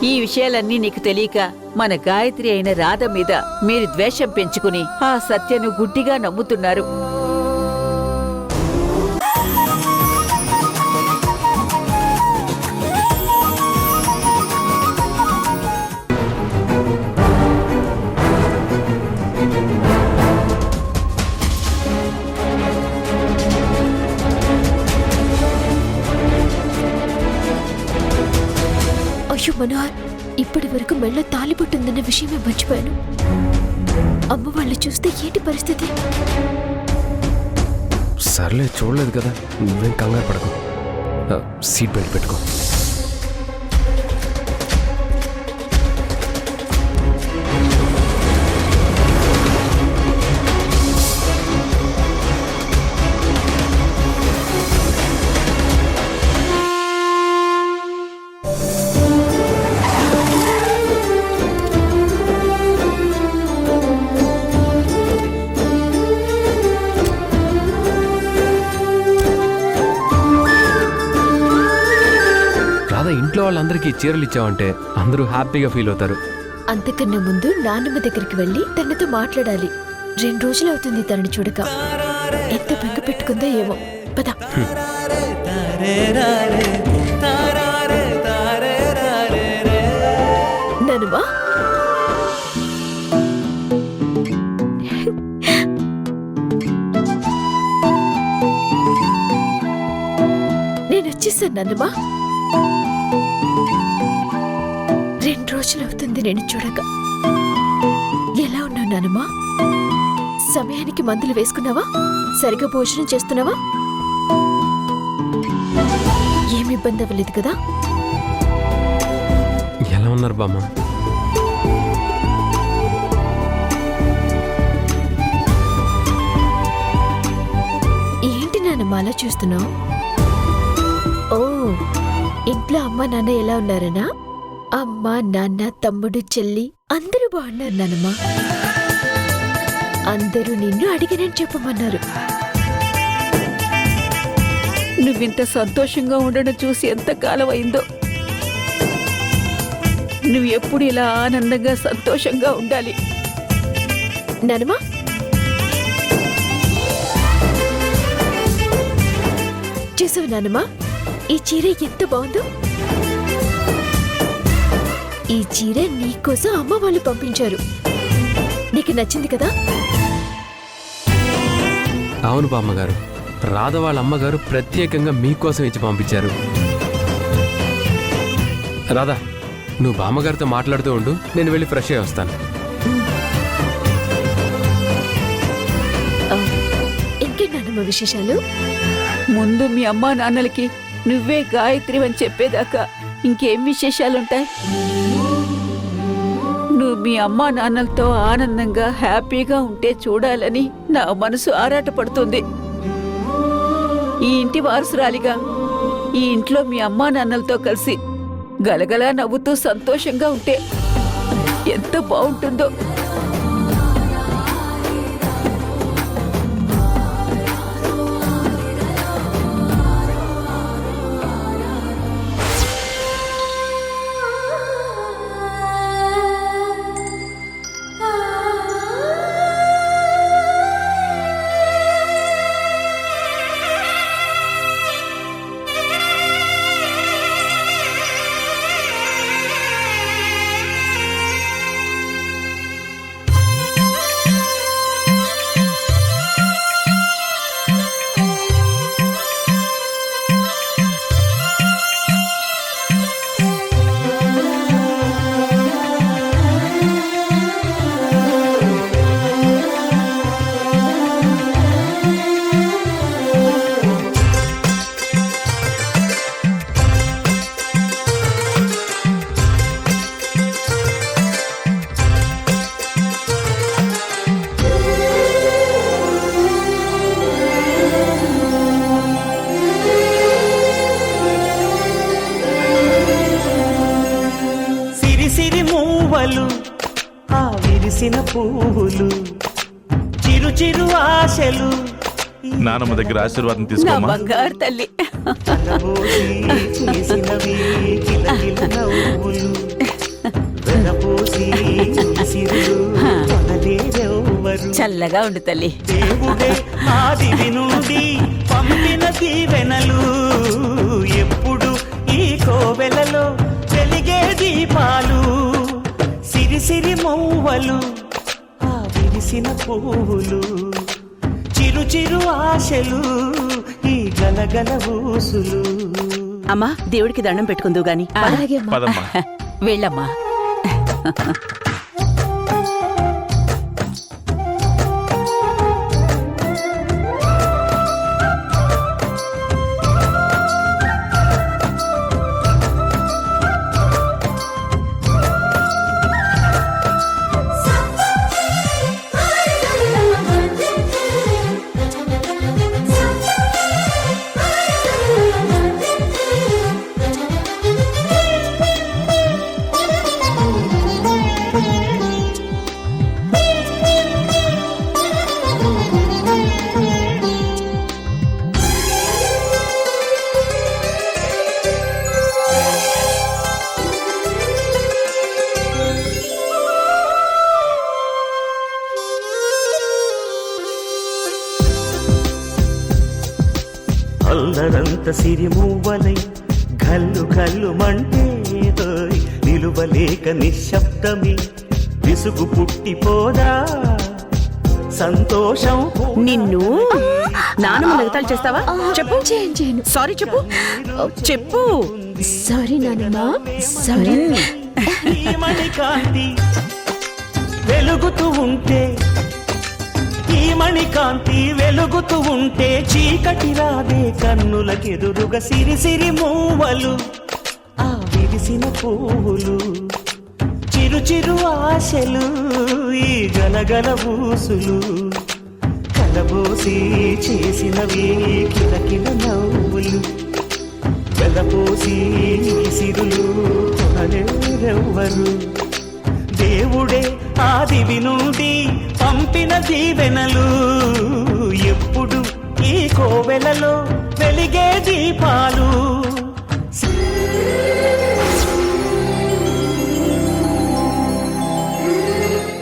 ఈ విషయాలన్నీ నీకు తెలియక మన గాయత్రి అయిన రాధ మీద మీరు ద్వేషం పెంచుకుని ఆ సత్యను గుడ్డిగా నమ్ముతున్నారు. అయ్యో మనోహర్, ఇప్పటి వరకు మెళ్ళ తాలిబొట్టుందన్న విషయమే మర్చిపోయాను. అమ్మ వాళ్ళు చూస్తే ఏంటి పరిస్థితి? సర్లే, చూడలేదు కదా, నువ్వేం కంగారు పడకు. సీట్ బెల్ట్ పెట్టుకో. ఇంట్లో వాళ్ళందరికీ చీరలు ఇచ్చావంటే అందరూ హ్యాపీగా ఫీల్ అవుతారు. అంతకన్నా ముందు నాన్నమ్మ దగ్గరికి వెళ్ళి తనతో మాట్లాడాలి. 2 రోజులు అవుతుంది తనని చూడక. ఎంత బెంగ పెట్టుకుందో ఏమో. పద. నానమ్మా, నేను వచ్చేసాను నాన్నమ్మా. 2 రోజులు అవుతుంది నేను చూడక. ఎలా ఉన్నావు నానమ్మా? సమయానికి మందులు వేసుకున్నావా? సరిగా భోజనం చేస్తున్నావా? ఏమి ఇబ్బంది అవ్వలేదు కదా? ఎలా ఉన్నారు బామ్మ? ఏంటి నానమ్మ అలా చూస్తున్నావు? ఓ, ఇంట్లో అమ్మ నాన్న ఎలా ఉన్నారనా? అమ్మ నాన్న తమ్ముడు చెల్లి అందరూ బాగున్నారు నానమ్మా. అందరూ నిన్ను అడిగినని చెప్పమన్నారు. నువ్వింత సంతోషంగా ఉండడం చూసి ఎంత కాలం అయిందో. నువ్వు ఎప్పుడు ఇలా ఆనందంగా సంతోషంగా ఉండాలి నానమ్మా. చూసావు నానమ్మా, ఈ చీర ఎంత బాగుందో. ఈ చీర నీకోసం అమ్మ వాళ్ళు పంపించారు. నీకు నచ్చింది కదా? అవును బామ్మగారు, రాధ వాళ్ళ అమ్మగారు ప్రత్యేకంగా మీకోసం ఇచ్చి పంపించారు. రాధా, నువ్వు బామ్మగారితో మాట్లాడుతూ ఉండు, నేను వెళ్ళి ఫ్రెష్ అయ్యి వస్తాను. ఇంకేంటన్నమ్మ విశేషాలు? ముందు మీ అమ్మా నాన్నలకి నువ్వే గాయత్రి అని చెప్పేదాకా ఇంకేం విశేషాలుంటాయి? నువ్వు మీ అమ్మా నాన్నలతో ఆనందంగా హ్యాపీగా ఉంటే చూడాలని నా మనసు ఆరాటపడుతుంది. ఈ ఇంటి వారసురాలిగా ఈ ఇంట్లో మీ అమ్మా నాన్నలతో కలిసి గలగలా నవ్వుతూ సంతోషంగా ఉంటే ఎంత బాగుంటుందో. మూవలు ఆ విరిసిన పువ్వులు చిరు చిరు ఆశలు నానమ్మ దగ్గర ఆశీర్వాదం నా తీసుకోమ్మా. బంగారు తల్లి. కలబోసి చేసినవి కిలకిల నవ్వులు వెనపోసి సిరులు కొనలేరెవ్వరు. చల్లగా ఉండు తల్లి. దేవుడే ఆదివి నుండి పంపిన దీవెనలు ఎప్పుడు ఈ కోవెలలో వెలిగే దీపాలు సిరి మౌవలు ఆ విరిసిన పువ్వులు చిరు చిరు ఆశలు ఈ గలగల ఊసులు. అమ్మా దేవుడికి దండం పెట్టుకుందు గాని అలాగే అమ్మా. పదమ్మా. వెళ్ళమ్మా. అల్లరంత సిరిమూవలై గల్లు గల్లు మంటే నిలువలేక నిశ్శబ్దమి విసుగు పుట్టిపోదా సంతోషం నిన్ను నానమ్మ లగతాలు చేస్తావా? చెప్పు. చేయను. సారీ చెప్పు. చెప్పు. సారీ నానమ్మా, సారీ. ఈ మణికాంతి వెలుగుతూ ఉంటే ఈ మణికాంతి వెలుగుతూ ఉంటే చీకటి రాదే కన్నులకెదురుగా సిరి సిరి మూవలు ఆ విరిసిన పువ్వులు చిరు చిరు ఆశలు ఈ గలగల ఊసులు కలబోసి చేసినవి కిలకిల నవ్వులు వెలపోసి సిరులు కొనలేరెవ్వరు. దేవుడే ఆదివి నుండి పంపిన దీవెనలు ఎప్పుడు ఈ కోవెలలో వెలిగే దీపాలు.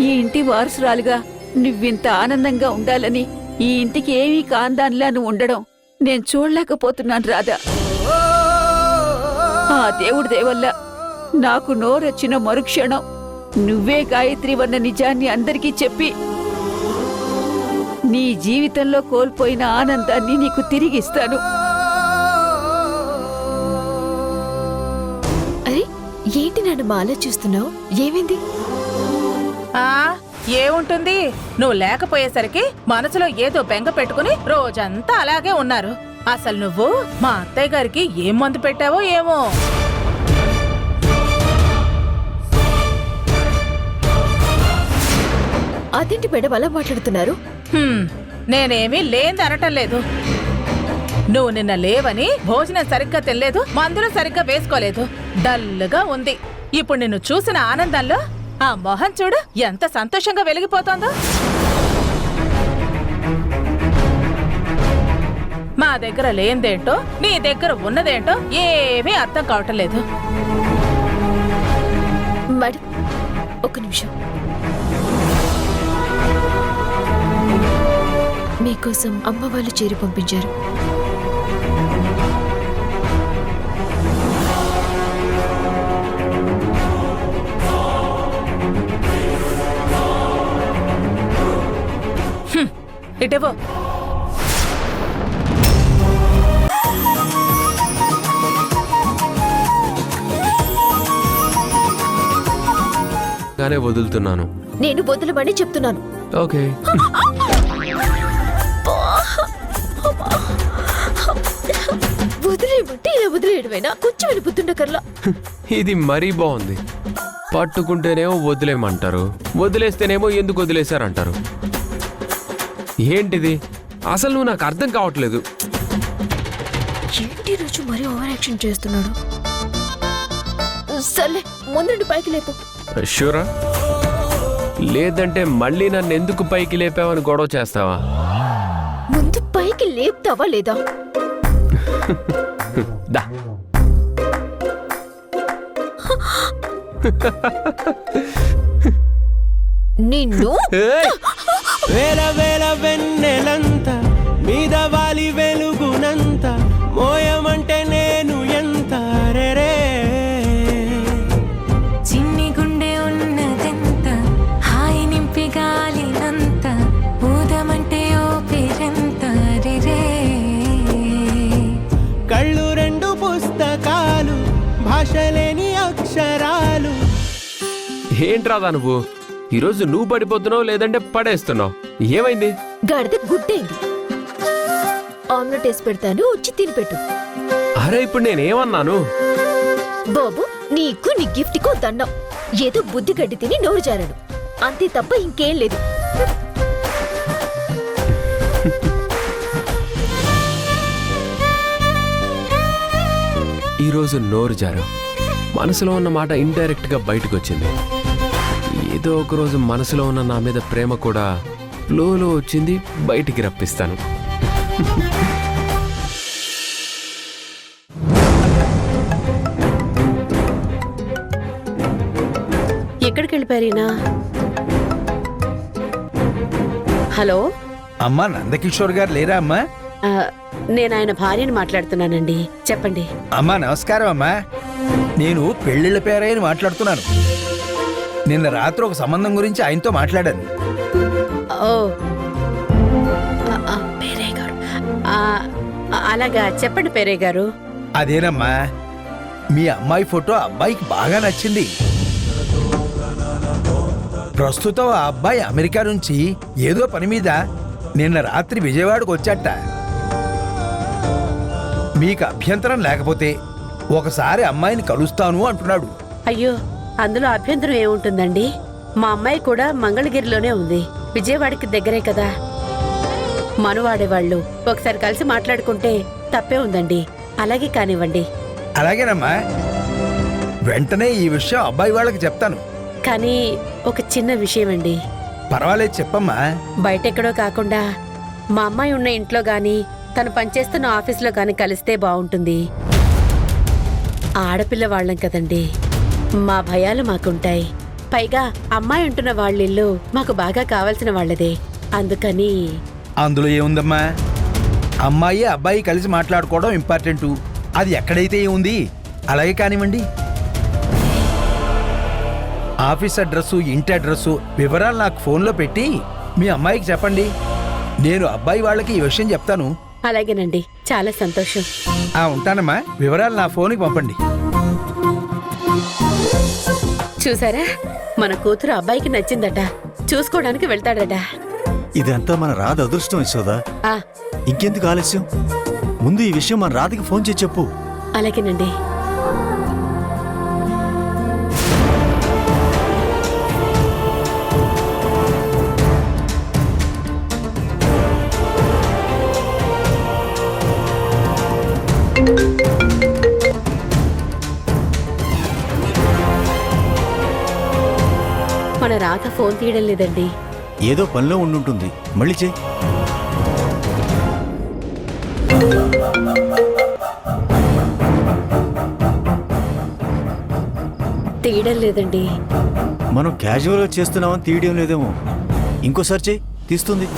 ఈ ఇంటి వారసురాలుగా నువ్వింత ఆనందంగా ఉండాలని, ఈ ఇంటికి ఏమీ కాందానిలా నువ్వు ఉండడం నేను చూడలేకపోతున్నాను రాధా. ఆ దేవుడి దయవల్ల నాకు నోరొచ్చిన మరుక్షణం నువ్వే గాయత్రి వన్న నిజాన్ని అందరికీ చెప్పి నీ జీవితంలో కోల్పోయిన ఆనందాన్ని నీకు తిరిగిస్తాను. అరే ఏంటి నాన్నమ్మ ఆలోచిస్తున్నావు? ఏమైంది? ఆ ఏముంటుంది, నువ్వు లేకపోయేసరికి మనసులో ఏదో బెంగ పెట్టుకుని రోజంతా అలాగే ఉన్నారు. అసలు నువ్వు మా అత్తయ్య గారికి ఏం మందు పెట్టావో ఏమో. అదేంటి మేడం అలా మాట్లాడుతున్నారు? నేనేమీ లేంది అనటం లేదు. నువ్వు నిన్న లేవని భోజనం సరిగ్గా తినలేదు, మందులు సరిగ్గా వేసుకోలేదు, డల్గా ఉంది. ఇప్పుడు నిన్ను చూసిన ఆనందంలో ఆ మొహం చూడు ఎంత సంతోషంగా వెలిగిపోతోందో. మా దగ్గర లేనిదేంటో నీ దగ్గర ఉన్నదేంటో ఏమీ అర్థం కావటం లేదు. మేడం ఒక నిమిషం. మీకోసం అమ్మ వాళ్ళు చేరి పంపించారు. ఇటేవో. గానే వదులుతున్నాను. నేను వదలమని చెప్తున్నాను. ఓకే. వదిలేయమంటే ఇలా వదిలేయడమేనా? కొంచెం బుద్ధుండకర్లా. ఇది మరీ బాగుంది. పట్టుకుంటేనేమో వదిలేయమంటారు, వదిలేస్తేనేమో ఎందుకు వదిలేశారంటారు. ఏంటిది అసలు? నువ్వు నాకు అర్థం కావట్లేదు. ఏంటి రోజు మరీ ఓవర్ యాక్షన్ చేస్తున్నాడు. సర్లే ముందు పైకి లేపు. షూరా? లేదంటే మళ్ళీ నన్ను ఎందుకు పైకి లేపావని గొడవ చేస్తావా? ముందు పైకి లేపుతావా లేదా? దా. నిన్ను ఏయ్! వేల వేల వెన్నెలంత మీద వాలి వెలుగునంత మోయమంటే నేను ఎంత రే చిన్ని గుండె ఉన్నదెంత హాయి నింపి గాలినంత ఊదమంటే ఓ పేరెంత రే కళ్ళు రెండు పుస్తకాలు భాషలేని అక్షరాలు. ఏంట్రాదా నువ్వు? ఈరోజు నువ్వు పడిపోతున్నావు లేదంటే పడేస్తున్నావు. ఏమైంది? గాడిద గుడ్డైంది. ఆమ్లెట్ వేసి పెడతాను, వచ్చి తినిపెట్టు. అరే ఇప్పుడు నేనేమన్నాను? బాబు, నీకు నీ గిఫ్ట్ కో దండం. ఏదో బుద్ధి గడ్డి తిని నోరు జారాను, అంతే తప్ప ఇంకేం లేదు. ఈరోజు నోరు జారు. మనసులో ఉన్న మాట ఇండైరెక్ట్ గా బయటకు వచ్చింది. ఏదో ఒక రోజు మనసులో ఉన్న నా మీద ప్రేమ కూడా ఫ్లోలో వచ్చింది, బయటికి రప్పిస్తాను. ఎక్కడికి వెళ్ళిపోయారీనా? హలో, అమ్మా నందకిషోర్ గారు లేరా అమ్మా? ఆ, నేను ఆయన భార్యని మాట్లాడుతున్నానండి. చెప్పండి. అమ్మా నమస్కారం అమ్మా. నేను పెళ్ళిళ్ళ పేరయ్యని మాట్లాడుతున్నాను. నిన్న రాత్రి ఒక సంబంధం గురించి ఆయనతో మాట్లాడాను. ఓ పేరయ్య గారు, అలాగా చెప్పండి పేరయ్య గారు. అదేనమ్మా, మీ అమ్మాయి ఫోటో అబ్బాయికి బాగా నచ్చింది. ప్రస్తుతం ఆ అబ్బాయి అమెరికా నుంచి ఏదో పని మీద నిన్న రాత్రి విజయవాడకు వచ్చాట. మీకు అభ్యంతరం లేకపోతే ఒకసారి అమ్మాయిని కలుస్తాను అంటున్నాడు. అయ్యో, అందులో అభ్యంతరం ఏముంటుందండి? మా అమ్మాయి కూడా మంగళగిరిలోనే ఉంది, విజయవాడకి దగ్గరే కదా. మనవాడేవాళ్ళు ఒకసారి కలిసి మాట్లాడుకుంటే తప్పే ఉందండి. అలాగే కానివ్వండి. అలాగేనమ్మా, వెంటనే ఈ విషయం అబ్బాయి వాళ్ళకి చెప్తాను. కానీ ఒక చిన్న విషయం అండి. పర్వాలేదు చెప్పమ్మా. బయటెక్కడో కాకుండా మా అమ్మాయి ఉన్న ఇంట్లో గాని తను పనిచేస్తున్న ఆఫీస్లో గాని కలిస్తే బాగుంటుంది. ఆడపిల్ల వాళ్ళం కదండి, మా భయాలు మాకుంటాయి. పైగా అమ్మాయి ఉంటున్న వాళ్ళిల్లు మాకు బాగా కావాల్సిన వాళ్ళదే. అందుకని. అందులో ఏముందమ్మా, అమ్మాయి అబ్బాయి కలిసి మాట్లాడుకోవడం ఇంపార్టెంటు. అది ఎక్కడైతే ఏముంది, అలాగే కానివ్వండి. ఆఫీస్ అడ్రస్సు, ఇంటి అడ్రస్సు వివరాలు నాకు ఫోన్లో పెట్టి మీ అమ్మాయికి చెప్పండి. నేను అబ్బాయి వాళ్ళకి ఈ విషయం చెప్తాను. అలాగేనండి, చాలా సంతోషం. ఉంటానమ్మా, వివరాలు నా ఫోన్కి పంపండి. చూసారా, మన కూతురు అబ్బాయికి నచ్చిందట, చూసుకోవడానికి వెళ్తాడట. ఇదంతా మన రాధ అదృష్టం యశోదా. ఆ, ఇంకెందుకు ఆలస్యం? ముందు ఈ విషయం మన రాధకి ఫోన్ చేసి చెప్పు. అలాగేనండి. మన రాధ ఫోన్ తీయడం లేదండి. ఏదో పనిలో ఉండుంటుంది, మళ్ళీ చెయ్యి. తీయడం లేదండి. మనం క్యాజువల్గా చేస్తున్నామని తీయడం లేదేమో. ఇంకోసారి చెయ్యి, తీస్తుంది.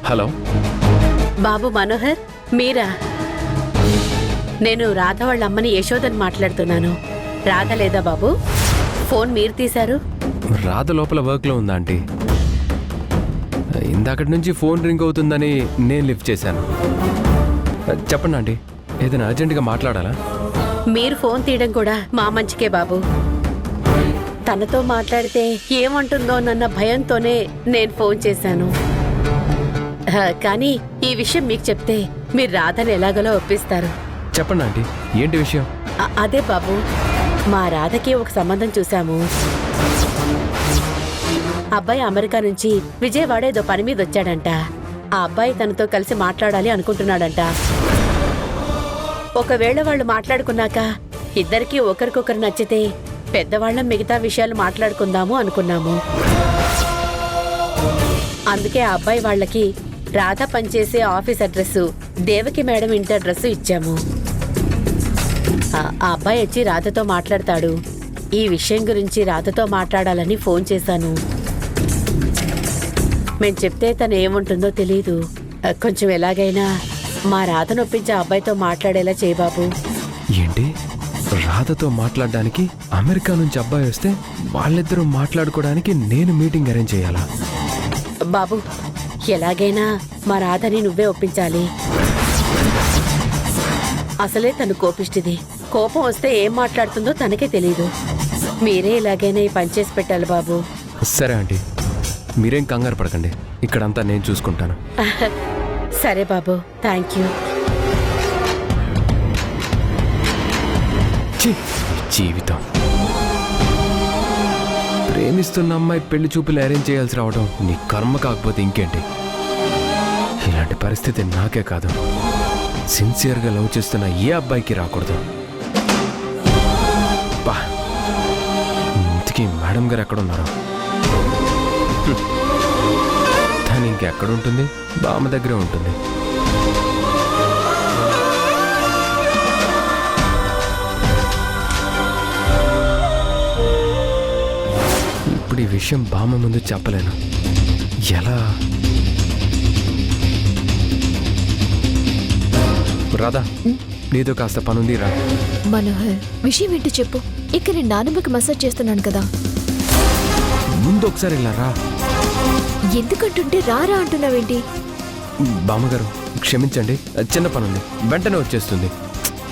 హలో బాబు మనోహర్, మీరా? నేను రాధ వాళ్ళ అమ్మని యశోదని మాట్లాడుతున్నాను. రాధ లేదా బాబు? ఫోన్ మీరు తీశారు? రాధ లోపల వర్క్లో ఉందా ఆంటీ? ఇందాకటి నుంచి ఫోన్ రింగ్ అవుతుందని నేను లిఫ్ట్ చేశాను. చెప్పండి ఆంటీ, ఏదైనా అర్జెంటుగా మాట్లాడాలా? మీరు ఫోన్ తీయడం కూడా మా మంచికే బాబు. తనతో మాట్లాడితే ఏమంటుందోనన్న భయంతోనే నేను ఫోన్ చేశాను. కానీ ఈ విషయం మీకు చెప్తే మీరు రాధని ఎలాగోలో ఒప్పిస్తారు. చెప్పండి ఆంటీ, ఏంటి విషయం? అదే బాబు, మా రాధకి ఒక సంబంధం చూశాము. అబ్బాయి అమెరికా నుంచి విజయవాడ ఏదో పని మీద వచ్చాడంట. ఆ అబ్బాయి తనతో కలిసి మాట్లాడాలి అనుకుంటున్నాడంట. ఒకవేళ వాళ్ళు మాట్లాడుకున్నాక ఇద్దరికీ ఒకరికొకరు నచ్చితే పెద్దవాళ్ళం మిగతా విషయాలు మాట్లాడుకుందాము అనుకున్నాము. అందుకే ఆ అబ్బాయి వాళ్ళకి రాధ పనిచేసే ఆఫీస్ అడ్రస్, దేవకి మేడం ఇంటి అడ్రస్ ఇచ్చాము. ఆ అబ్బాయి వచ్చి రాధతో మాట్లాడతాడు. ఈ విషయం గురించి రాధతో మాట్లాడాలని ఫోన్ చేశాను. మేం చెప్తే తను ఏముంటుందో తెలీదు. కొంచెం ఎలాగైనా మా రాధను ఒప్పించి ఆ అబ్బాయితో మాట్లాడేలా చేయి బాబు. ఏంటి, రాధతో మాట్లాడడానికి అమెరికా నుంచి అబ్బాయి వస్తే వాళ్ళిద్దరూ మాట్లాడుకోవడానికి నేను మీటింగ్ అరేంజ్ చేయాలా? బాబు, ఎలాగైనా మా రాధని నువ్వే ఒప్పించాలి. అసలే తను కోపిష్టిది. కోపం వస్తే ఏం మాట్లాడుతుందో తనకే తెలీదు. మీరే ఎలాగైనా ఈ పని చేసి పెట్టాలి బాబు. సరే ఆంటీ, మీరేం కంగారు పడకండి, ఇక్కడంతా నేను చూసుకుంటాను. సరే బాబు, థ్యాంక్ యూ. జీవితం ప్రేమిస్తున్న అమ్మాయి పెళ్లి చూపులు అరేంజ్ చేయాల్సి రావడం నీ కర్మ కాకపోతే ఇంకేంటి? ఇలాంటి పరిస్థితి నాకే కాదు, సిన్సియర్గా లవ్ చేస్తున్న ఏ అబ్బాయికి రాకూడదు. బా, ఇంతకీ మేడం గారు ఎక్కడున్నారో? తను ఇంకెక్కడుంటుంది? బామ్మ దగ్గరే ఉంటుంది. ఇప్పుడు ఈ విషయం బామ్మ ముందు చెప్పలేను. ఎలా? రాధా, నీతో కాస్త పనుంది, రా. మనోహర్, విషయం ఏంటి చెప్పు. ఇక్కడ నేను నానమ్మకి మసాజ్ చేస్తున్నాను కదా. ముందు ఒకసారి ఇలా రా. ఎందుకంటుంటే రారా అంటున్నావేంటి? బామ్మగారు క్షమించండి, చిన్న పనుంది, వెంటనే వచ్చేస్తుంది.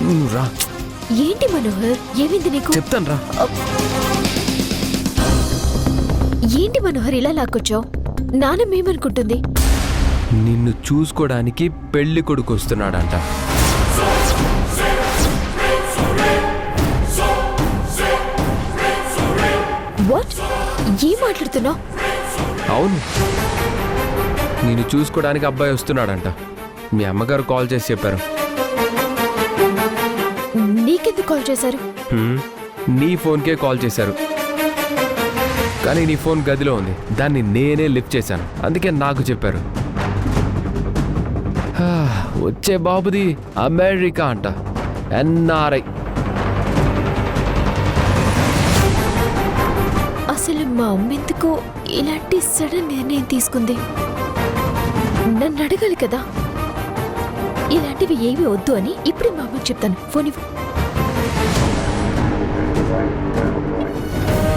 నువ్వు రా. ఏంటి మనోహర్, ఏమైంది నీకు? చెప్తాను రా. ఏంటి మనోహర్ ఇలా లాక్కొచ్చావు? నానమ్మేమనుకుంటుంది? నిన్ను చూసుకోవడానికి పెళ్లి కొడుకు వస్తున్నాడంట. వాట్? ఏం మాట్లాడుతున్నావు? అవును, నేను చూసుకోవడానికి అబ్బాయి వస్తున్నాడంట. మీ అమ్మగారు కాల్ చేసి చెప్పారు. నీకెందుకు కాల్ చేశారు? నీ ఫోన్కే కాల్ చేశారు, కానీ నీ ఫోన్ గదిలో ఉంది. దాన్ని నేనే లిఫ్ట్ చేశాను, అందుకే నాకు చెప్పారు. వచ్చే బాబుది అమెరికా అంట, ఎన్ఆర్ఐ. అసలు మా అమ్మ ఎందుకో ఇలాంటి సడన్ నిర్ణయం తీసుకుంది? నన్ను అడగాలి కదా. ఇలాంటివి ఏమీ వద్దు అని ఇప్పుడే మా అమ్మకి చెప్తాను. ఫోన్ ఇవ్వు.